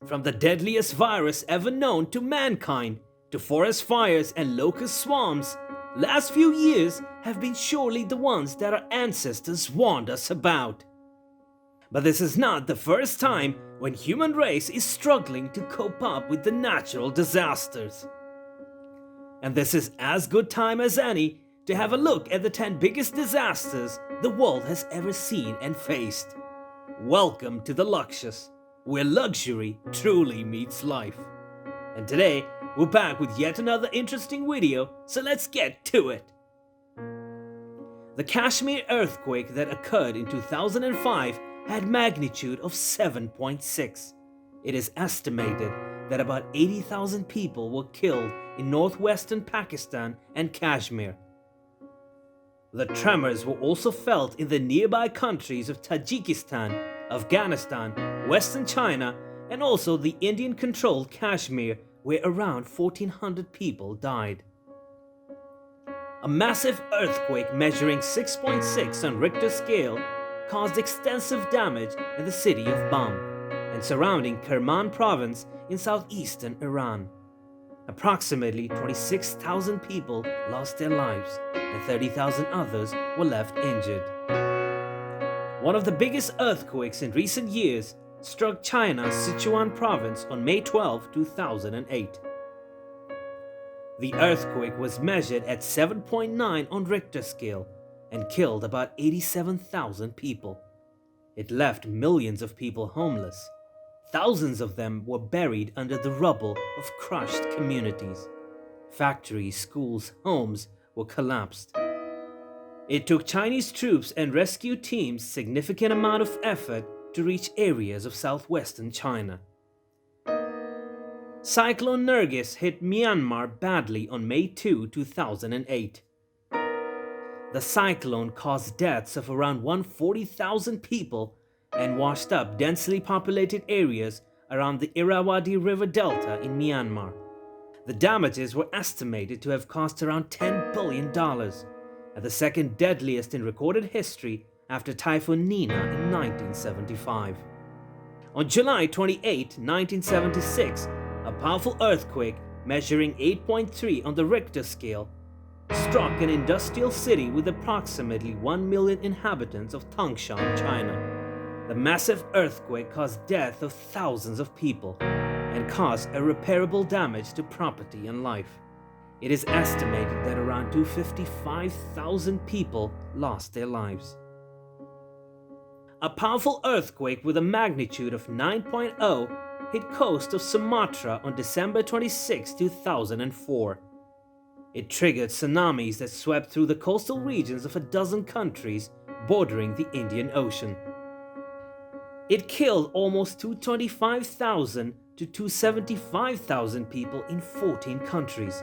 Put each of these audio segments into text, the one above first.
From the deadliest virus ever known to mankind, to forest fires and locust swarms, last few years have been surely the ones that our ancestors warned us about. But this is not the first time when human race is struggling to cope up with the natural disasters. And this is as good time as any to have a look at the 10 biggest disasters the world has ever seen and faced. Welcome to the Luxus, where luxury truly meets life. And today, we're back with yet another interesting video, so let's get to it. The Kashmir earthquake that occurred in 2005 had magnitude of 7.6. It is estimated that about 80,000 people were killed in northwestern Pakistan and Kashmir. The tremors were also felt in the nearby countries of Tajikistan, Afghanistan, Western China, and also the Indian-controlled Kashmir, where around 1,400 people died. A massive earthquake measuring 6.6 on Richter scale caused extensive damage in the city of Bam and surrounding Kerman province in southeastern Iran. Approximately 26,000 people lost their lives and 30,000 others were left injured. One of the biggest earthquakes in recent years struck China's Sichuan province on May 12, 2008. The earthquake was measured at 7.9 on Richter scale and killed about 87,000 people. It left millions of people homeless. Thousands of them were buried under the rubble of crushed communities. Factories, schools, homes were collapsed. It took Chinese troops and rescue teams significant amount of effort to reach areas of southwestern China. Cyclone Nargis hit Myanmar badly on May 2, 2008. The cyclone caused deaths of around 140,000 people and washed up densely populated areas around the Irrawaddy River Delta in Myanmar. The damages were estimated to have cost around $10 billion, and the second deadliest in recorded history after Typhoon Nina in 1975. On July 28, 1976, a powerful earthquake measuring 8.3 on the Richter scale struck an industrial city with approximately 1 million inhabitants of Tangshan, China. The massive earthquake caused death of thousands of people and caused irreparable damage to property and life. It is estimated that around 255,000 people lost their lives. A powerful earthquake with a magnitude of 9.0 hit coast of Sumatra on December 26, 2004. It triggered tsunamis that swept through the coastal regions of a dozen countries bordering the Indian Ocean. It killed almost 225,000 to 275,000 people in 14 countries,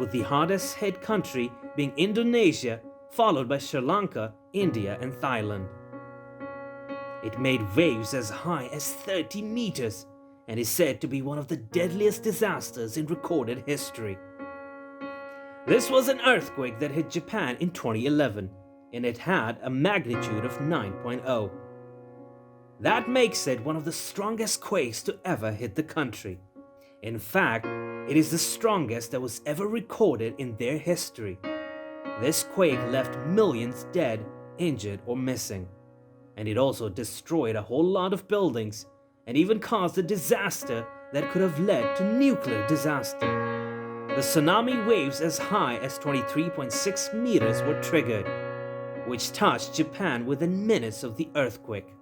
with the hardest hit country being Indonesia, followed by Sri Lanka, India, and Thailand. It made waves as high as 30 meters and is said to be one of the deadliest disasters in recorded history. This was an earthquake that hit Japan in 2011, and it had a magnitude of 9.0. That makes it one of the strongest quakes to ever hit the country. In fact, it is the strongest that was ever recorded in their history. This quake left millions dead, injured, or missing. And it also destroyed a whole lot of buildings and even caused a disaster that could have led to nuclear disaster. The tsunami waves as high as 23.6 meters were triggered, which touched Japan within minutes of the earthquake.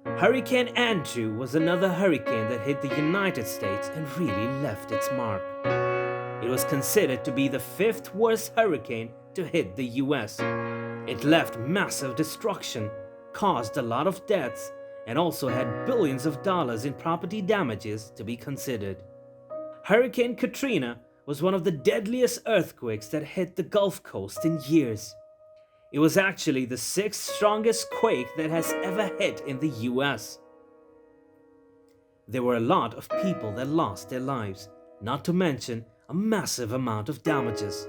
Hurricane Andrew was another hurricane that hit the United States and really left its mark. It was considered to be the 5th worst hurricane to hit the US. It left massive destruction, caused a lot of deaths, and also had billions of dollars in property damages to be considered. Hurricane Katrina was one of the deadliest earthquakes that hit the Gulf Coast in years. It was actually the 6th strongest quake that has ever hit in the US. There were a lot of people that lost their lives, not to mention a massive amount of damages.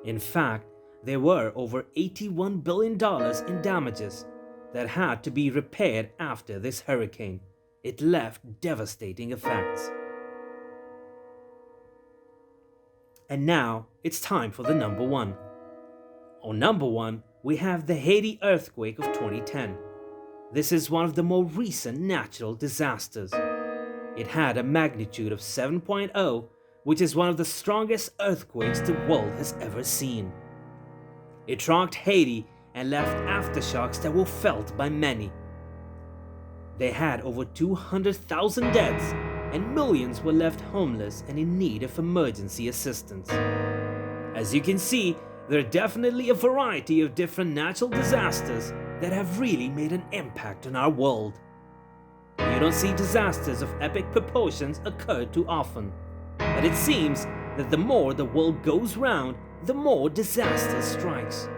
In fact, there were over $81 billion in damages that had to be repaired after this hurricane. It left devastating effects. And now it's time for the number one. On number one, we have the Haiti earthquake of 2010. This is one of the more recent natural disasters. It had a magnitude of 7.0, which is one of the strongest earthquakes the world has ever seen. It rocked Haiti and left aftershocks that were felt by many. They had over 200,000 deaths, and millions were left homeless and in need of emergency assistance. As you can see, there are definitely a variety of different natural disasters that have really made an impact on our world. You don't see disasters of epic proportions occur too often, but it seems that the more the world goes round, the more disaster strikes.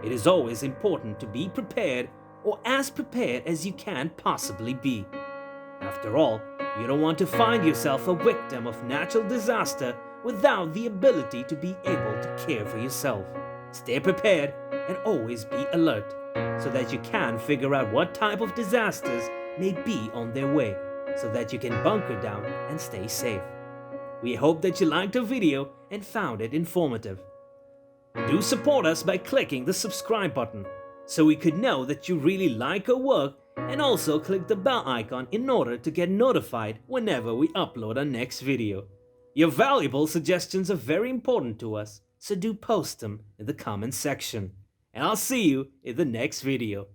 It is always important to be prepared, or as prepared as you can possibly be. After all, you don't want to find yourself a victim of natural disaster without the ability to be able to care for yourself. Stay prepared and always be alert so that you can figure out what type of disasters may be on their way so that you can bunker down and stay safe. We hope that you liked our video and found it informative. Do support us by clicking the subscribe button so we could know that you really like our work, and also click the bell icon in order to get notified whenever we upload our next video. Your valuable suggestions are very important to us, so do post them in the comments section. And I'll see you in the next video.